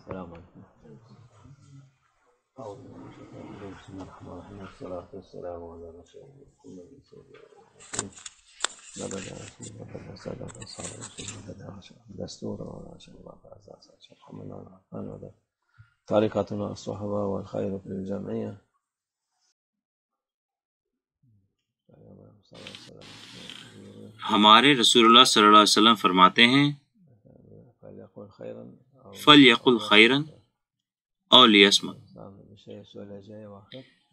السلام علیکم. أعوذ بالله من الشيطان الرجيم. بسم الله الرحمن الرحيم. والصلاة والسلام على رسول الله محمد صلى الله عليه وسلم. لقد أصاب صدق أصحاب رسول الله دستور ولا شاء الله فأزاز محمد الرحمن وده طريقتنا الصحبة والخير في الجمعية. ہمارے رسول اللہ صلی اللہ علیہ وسلم فرماتے ہیں فَلْيَقُلْ خَيْرًا أَوْ لِيَصْمُتْ.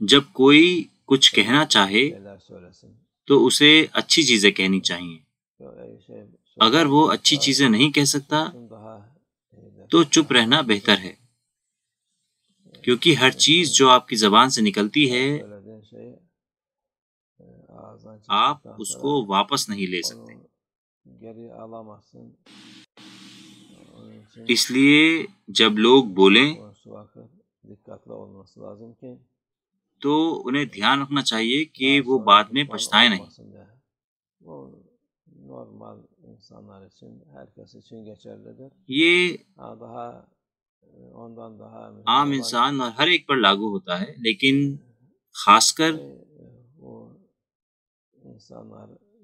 جب کوئی کچھ کہنا چاہے تو اسے اچھی چیزیں کہنی چاہیے. اگر وہ اچھی چیزیں نہیں کہہ سکتا تو چپ رہنا بہتر ہے، کیونکہ ہر چیز جو آپ کی زبان سے نکلتی ہے آپ اس کو واپس نہیں لے سکتے. اس لیے جب لوگ بولیں تو انہیں دھیان رکھنا چاہیے کہ وہ بعد میں پچھتائیں نہیں. یہ عام انسان اور ہر ایک پر لاگو ہوتا ہے، لیکن خاص کر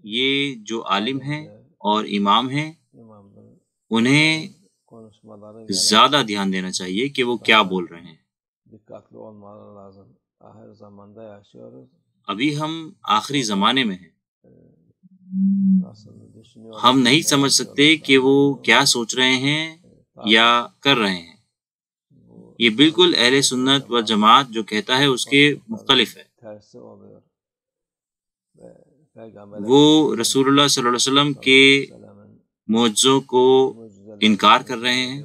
یہ جو عالم ہیں اور امام ہیں انہیں زیادہ دھیان دینا چاہیے کہ وہ کیا بول رہے ہیں. ابھی ہم آخری زمانے میں ہیں، ہم نہیں سمجھ سکتے کہ وہ کیا سوچ رہے ہیں یا کر رہے ہیں. یہ بالکل اہل سنت و جماعت جو کہتا ہے اس کے مختلف ہے. وہ رسول اللہ صلی اللہ علیہ وسلم کے معجزوں کو انکار کر رہے ہیں،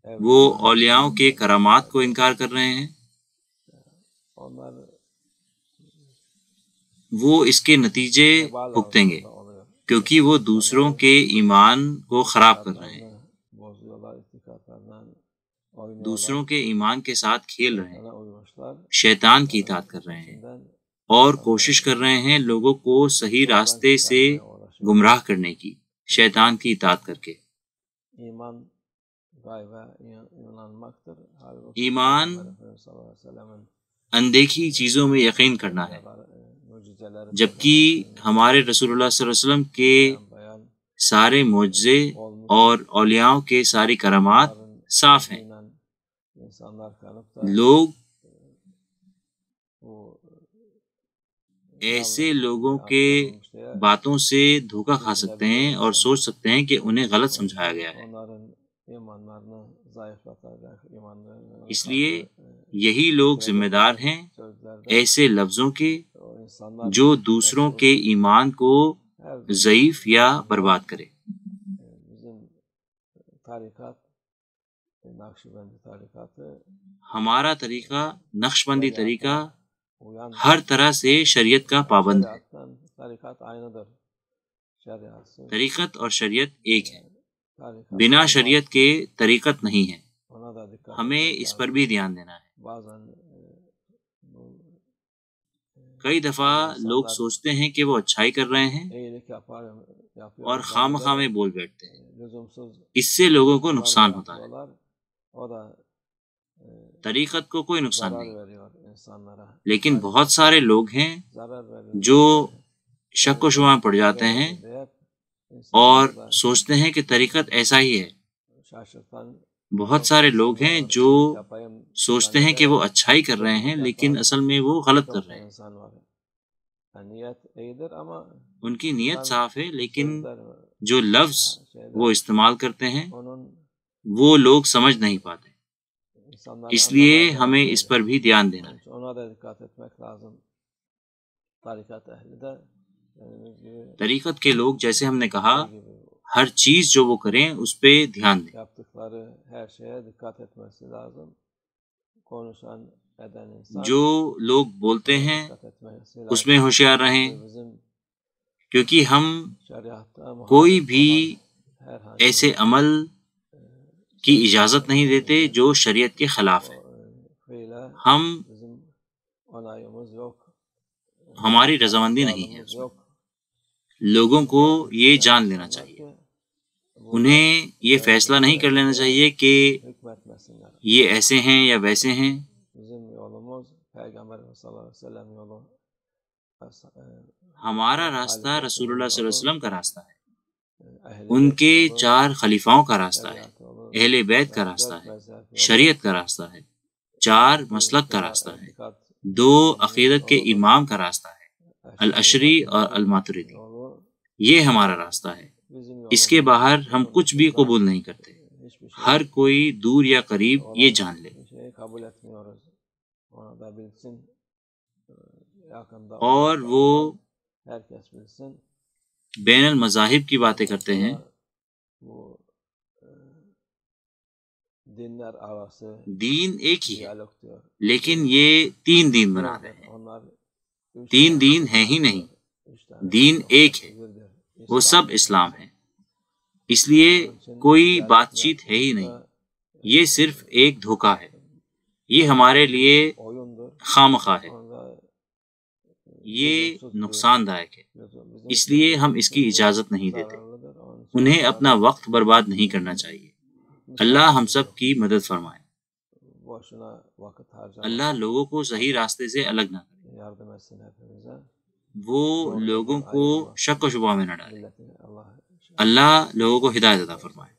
وہ اولیاءوں کے کرامات کو انکار کر رہے ہیں، وہ اس کے نتیجے بھگتیں گے کیونکہ وہ دوسروں کے ایمان کو خراب کر رہے ہیں، دوسروں کے ایمان کے ساتھ کھیل رہے ہیں، شیطان کی اطاعت کر رہے ہیں اور کوشش کر رہے ہیں لوگوں کو صحیح راستے سے گمراہ کرنے کی، شیطان کی اطاعت کر کے. ایمان اندیکھی چیزوں میں یقین کرنا ہے، جبکہ ہمارے رسول اللہ صلی اللہ علیہ وسلم کے سارے معجزے اور اولیاءوں کے ساری کرامات صاف ہیں. لوگ ایسے لوگوں کے باتوں سے دھوکہ کھا سکتے ہیں اور سوچ سکتے ہیں کہ انہیں غلط سمجھایا گیا ہے. اس لیے یہی لوگ ذمہ دار ہیں ایسے لفظوں کے جو دوسروں کے ایمان کو ضعیف یا برباد کرے. ہمارا طریقہ نقشبندی طریقہ ہر طرح سے شریعت کا پابند ہے. طریقت اور شریعت ایک ہے، بنا شریعت کے طریقت نہیں ہے. ہمیں اس پر بھی دھیان دینا ہے. کئی دفعہ لوگ سوچتے ہیں کہ وہ اچھائی کر رہے ہیں اور خواہ مخواہ میں بول بیٹھتے ہیں، اس سے لوگوں کو نقصان ہوتا ہے. طریقت کو کوئی نقصان نہیں، لیکن بہت سارے لوگ ہیں جو شک و شبہ میں پڑ جاتے ہیں اور سوچتے ہیں کہ طریقت ایسا ہی ہے. بہت سارے لوگ ہیں جو سوچتے ہیں کہ وہ اچھائی کر رہے ہیں لیکن اصل میں وہ غلط کر رہے ہیں. ان کی نیت صاف ہے لیکن جو لفظ وہ استعمال کرتے ہیں وہ لوگ سمجھ نہیں پاتے. اس لیے ہمیں اس پر بھی دھیان دینا ہے. طریقت کے لوگ جیسے ہم نے کہا ہر چیز جو وہ کریں اس پہ دھیان دیں. جو لوگ بولتے ہیں اس میں ہوشیار رہیں، کیونکہ ہم کوئی بھی ایسے عمل کی اجازت نہیں دیتے جو شریعت کے خلاف ہے. ہماری رضامندی نہیں ہے اس میں. لوگوں کو یہ جان لینا چاہیے، انہیں یہ فیصلہ نہیں کر لینا چاہیے کہ یہ ایسے ہیں یا ویسے ہیں. ہمارا راستہ رسول اللہ صلی اللہ علیہ وسلم کا راستہ ہے، ان کے 4 خلیفاؤں کا راستہ ہے، اہل بیت کا راستہ ہے، شریعت کا راستہ ہے، 4 مسلک کا راستہ ہے، 2 عقیدت کے امام کا راستہ ہے، الاشری اور الماتریدی. یہ ہمارا راستہ ہے، اس کے باہر ہم کچھ بھی قبول نہیں کرتے. ہر کوئی دور یا قریب یہ جان لے. اور وہ بین المذاہب کی باتیں کرتے ہیں. دین ایک ہی ہے، لیکن یہ 3 دین بنا رہے ہیں. 3 دین ہیں ہی نہیں، دین ایک ہے، وہ سب اسلام ہے. اس لیے کوئی بات چیت ہے ہی نہیں، یہ صرف ایک دھوکہ ہے. یہ ہمارے لیے خامخواہ ہے، یہ نقصان دائق ہے. اس لیے ہم اس کی اجازت نہیں دیتے. انہیں اپنا وقت برباد نہیں کرنا چاہیے. اللہ ہم سب کی مدد فرمائے. اللہ لوگوں کو صحیح راستے سے الگ نہ کرے، وہ لوگوں کو شک و شبہ میں نہ ڈالے. اللہ لوگوں کو ہدایت عطا فرمائے.